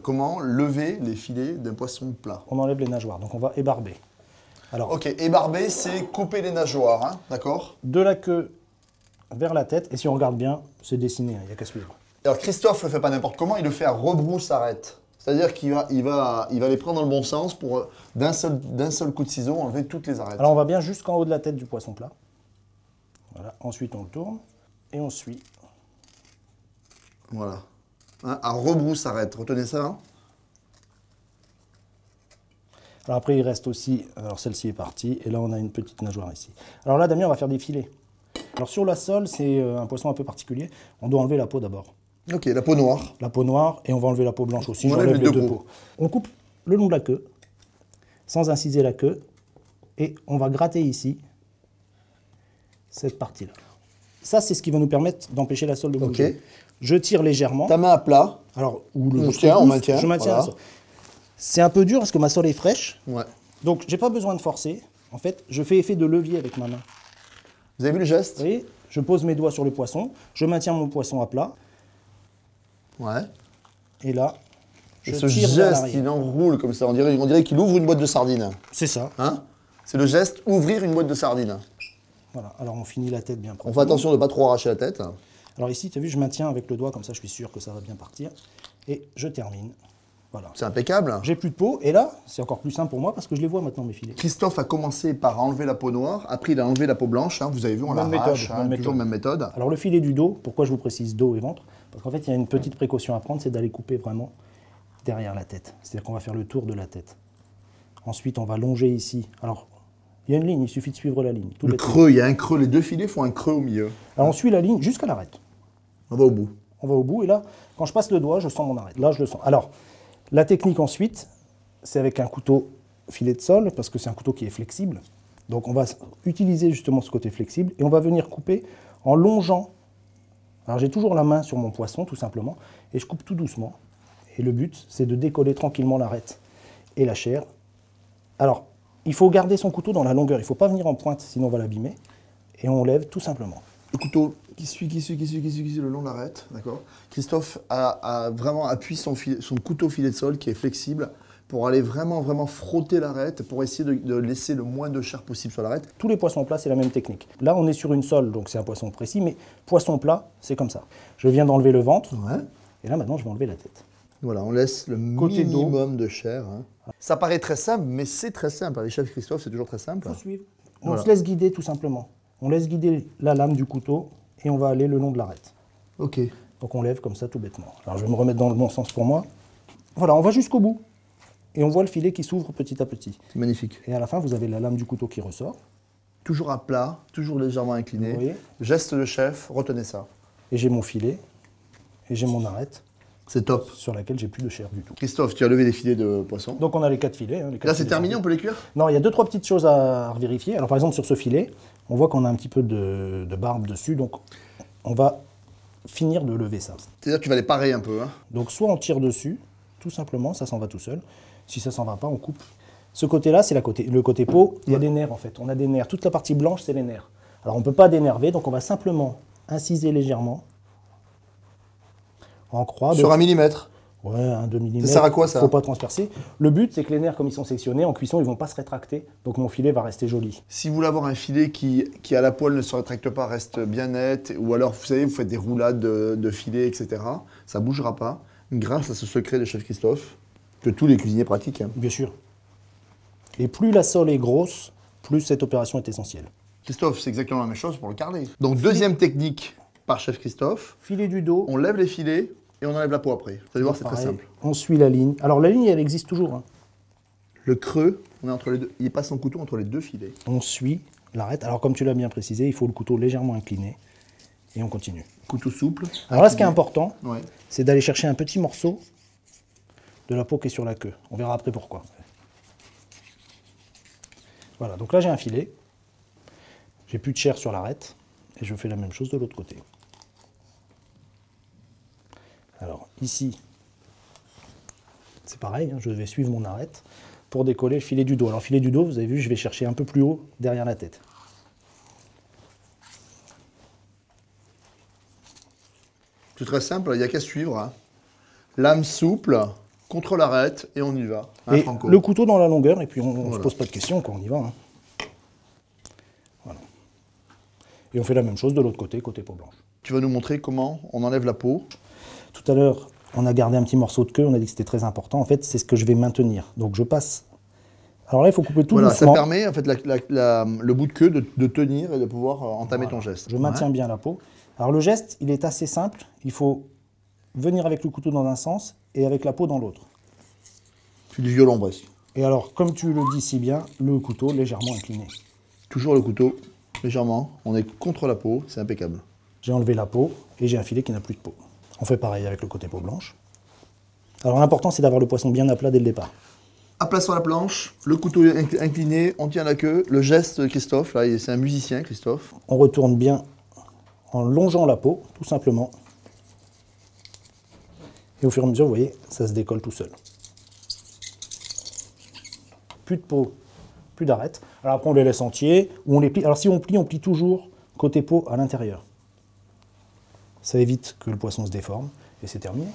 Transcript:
Comment lever les filets d'un poisson plat? On enlève les nageoires, donc on va ébarber. Alors, ok, ébarber, c'est couper les nageoires, hein, d'accord? de la queue vers la tête, et si on regarde bien, c'est dessiné, il n'y a qu'à suivre. Alors Christophe le fait pas n'importe comment, il le fait à rebrousse-arrête. C'est-à-dire qu'il va les prendre dans le bon sens pour d'un seul coup de ciseau enlever toutes les arêtes. Alors on va bien jusqu'en haut de la tête du poisson plat. Voilà, ensuite on le tourne, et on suit. Voilà. Hein, à rebrousse-arrête, retenez ça. Hein. Alors après il reste aussi, alors celle-ci est partie, et là on a une petite nageoire ici. Alors là Damien on va faire des filets. Alors sur la sole, c'est un poisson un peu particulier, on doit enlever la peau d'abord. Ok, la peau noire. La peau noire, et on va enlever la peau blanche aussi. On enlève les deux peaux. On coupe le long de la queue, sans inciser la queue, et on va gratter ici, cette partie-là. Ça, c'est ce qui va nous permettre d'empêcher la sole de bouger. Ok. Je tire légèrement. Ta main à plat. Alors, on maintient. Je maintiens voilà. la sole. C'est un peu dur parce que ma sole est fraîche. Ouais. Donc, j'ai pas besoin de forcer. En fait, je fais effet de levier avec ma main. Vous avez vu le geste? Vous voyez, je pose mes doigts sur le poisson, je maintiens mon poisson à plat. Ouais. Et là, et je ce tire vers geste, l'arrière. il enroule comme ça. On dirait qu'il ouvre une boîte de sardines. C'est ça. Hein? C'est le geste ouvrir une boîte de sardines. Voilà. Alors, on finit la tête bien près. On fait attention de ne pas trop arracher la tête. Alors ici, tu as vu, je maintiens avec le doigt, comme ça je suis sûr que ça va bien partir. Et je termine. Voilà. C'est impeccable. J'ai plus de peau, et là, c'est encore plus simple pour moi parce que je les vois maintenant, mes filets. Christophe a commencé par enlever la peau noire, après il a enlevé la peau blanche, hein. Vous avez vu, on Même l'arrache, méthode, hein, même toujours méthode. même méthode. Alors le filet du dos, pourquoi je vous précise dos et ventre? Parce qu'en fait, il y a une petite précaution à prendre, c'est d'aller couper vraiment derrière la tête. C'est-à-dire qu'on va faire le tour de la tête. Ensuite, on va longer ici. Alors, il y a une ligne, il suffit de suivre la ligne. Tout Le bêtement. creux, il y a un creux, les deux filets font un creux au milieu. Alors on suit la ligne jusqu'à l'arête. On va au bout. On va au bout, et là, quand je passe le doigt, je sens mon arête. Là, je le sens. Alors, la technique ensuite, c'est avec un couteau filet de sole, parce que c'est un couteau qui est flexible. Donc on va utiliser justement ce côté flexible, et on va venir couper en longeant. Alors j'ai toujours la main sur mon poisson, tout simplement, et je coupe tout doucement. Et le but, c'est de décoller tranquillement l'arête et la chair. Alors, il faut garder son couteau dans la longueur, il ne faut pas venir en pointe, sinon on va l'abîmer. Et on lève tout simplement. Le couteau qui suit le long de l'arête, d'accord. Christophe a vraiment appuyé son couteau filet de sole qui est flexible pour aller vraiment frotter l'arête, pour essayer de laisser le moins de chair possible sur l'arête. Tous les poissons plats, c'est la même technique. Là, on est sur une sole, donc c'est un poisson précis, mais poisson plat, c'est comme ça. Je viens d'enlever le ventre, Ouais. et là, maintenant, je vais enlever la tête. Voilà, on laisse le Côté minimum de chair. Hein. Ça paraît très simple, mais c'est très simple. Les chefs Christophe, c'est toujours très simple. Faut suivre. On Voilà. se laisse guider, tout simplement. On laisse guider la lame du couteau, et on va aller le long de l'arête. Ok. Donc on lève comme ça, tout bêtement. Alors je vais me remettre dans le bon sens pour moi. Voilà, on va jusqu'au bout. Et on voit le filet qui s'ouvre petit à petit. C'est magnifique. Et à la fin, vous avez la lame du couteau qui ressort. Toujours à plat, toujours légèrement incliné. Vous voyez. Geste de chef, retenez ça. Et j'ai mon filet, et j'ai mon arête, C'est top. sur laquelle j'ai plus de chair du tout. Christophe, tu as levé les filets de poisson. Donc on a les 4 filets. Hein, les 4 Là, c'est filets terminé, sont- on peut les cuire? Non, il y a 2-3 petites choses à vérifier. Alors par exemple, sur ce filet, on voit qu'on a un petit peu de barbe dessus, donc on va finir de lever ça. C'est-à-dire que tu vas les parer un peu. Hein. Donc soit on tire dessus, tout simplement, ça s'en va tout seul. Si ça s'en va pas, on coupe. Ce côté-là, c'est le côté peau. Il y a des nerfs en fait. On a des nerfs. Toute la partie blanche, c'est les nerfs. Alors on ne peut pas dénerver, donc on va simplement inciser légèrement en croix. Sur 1 millimètre. Ouais, 1-2 mm. Ça sert à quoi, ça? Faut pas transpercer. Le but, c'est que les nerfs, comme ils sont sectionnés, en cuisson, ils vont pas se rétracter. Donc mon filet va rester joli. Si vous voulez avoir un filet qui à la poêle ne se rétracte pas, reste bien net, ou alors vous savez, vous faites des roulades de filet, etc., ça ne bougera pas, grâce à ce secret de chef Christophe, que tous les cuisiniers pratiquent. Hein. Bien sûr. Et plus la sole est grosse, plus cette opération est essentielle. Christophe, c'est exactement la même chose pour le carnet. Donc deuxième technique par chef Christophe, Filet du dos. on lève les filets et on enlève la peau après. Vous allez voir, c'est très Pareil. simple. On suit la ligne. Alors la ligne, elle existe toujours. Hein. Le creux, on est entre les deux. Il passe son couteau entre les deux filets. On suit l'arête. Alors comme tu l'as bien précisé, il faut le couteau légèrement incliné. Et on continue. Couteau souple. Alors là, ce qui est important, Ouais. c'est d'aller chercher un petit morceau de la peau qui est sur la queue. On verra après pourquoi. Voilà, donc là j'ai un filet. J'ai plus de chair sur l'arête. Et je fais la même chose de l'autre côté. Alors ici, c'est pareil, hein, je vais suivre mon arête pour décoller le filet du dos. Alors le filet du dos, vous avez vu, je vais chercher un peu plus haut derrière la tête. C'est très simple, il n'y a qu'à suivre. Hein. Lame souple, contre l'arête, et on y va. Hein, Et Franco. le couteau dans la longueur, et puis on ne se Voilà. pose pas de questions, quoi, on y va. Hein. Voilà. Et on fait la même chose de l'autre côté, côté peau blanche. Tu vas nous montrer comment on enlève la peau. Tout à l'heure, on a gardé un petit morceau de queue, on a dit que c'était très important. En fait, c'est ce que je vais maintenir. Donc je passe. Alors là, il faut couper tout Voilà, ça doucement. permet en fait le bout de queue de tenir et de pouvoir entamer ton geste. Je maintiens bien la peau. Alors le geste, il est assez simple. Il faut venir avec le couteau dans un sens et avec la peau dans l'autre. Puis du violon presque. Et alors, comme tu le dis si bien, le couteau légèrement incliné. Toujours le couteau, légèrement. On est contre la peau, c'est impeccable. J'ai enlevé la peau et j'ai un filet qui n'a plus de peau. On fait pareil avec le côté peau blanche. Alors l'important, c'est d'avoir le poisson bien à plat dès le départ. À plat sur la planche, le couteau incliné, on tient la queue. Le geste, Christophe, là, c'est un musicien, Christophe. On retourne bien en longeant la peau, tout simplement. Et au fur et à mesure, vous voyez, ça se décolle tout seul. Plus de peau, plus d'arête. Alors après, on les laisse entiers ou on les plie. Alors si on plie toujours côté peau à l'intérieur. Ça évite que le poisson se déforme et c'est terminé.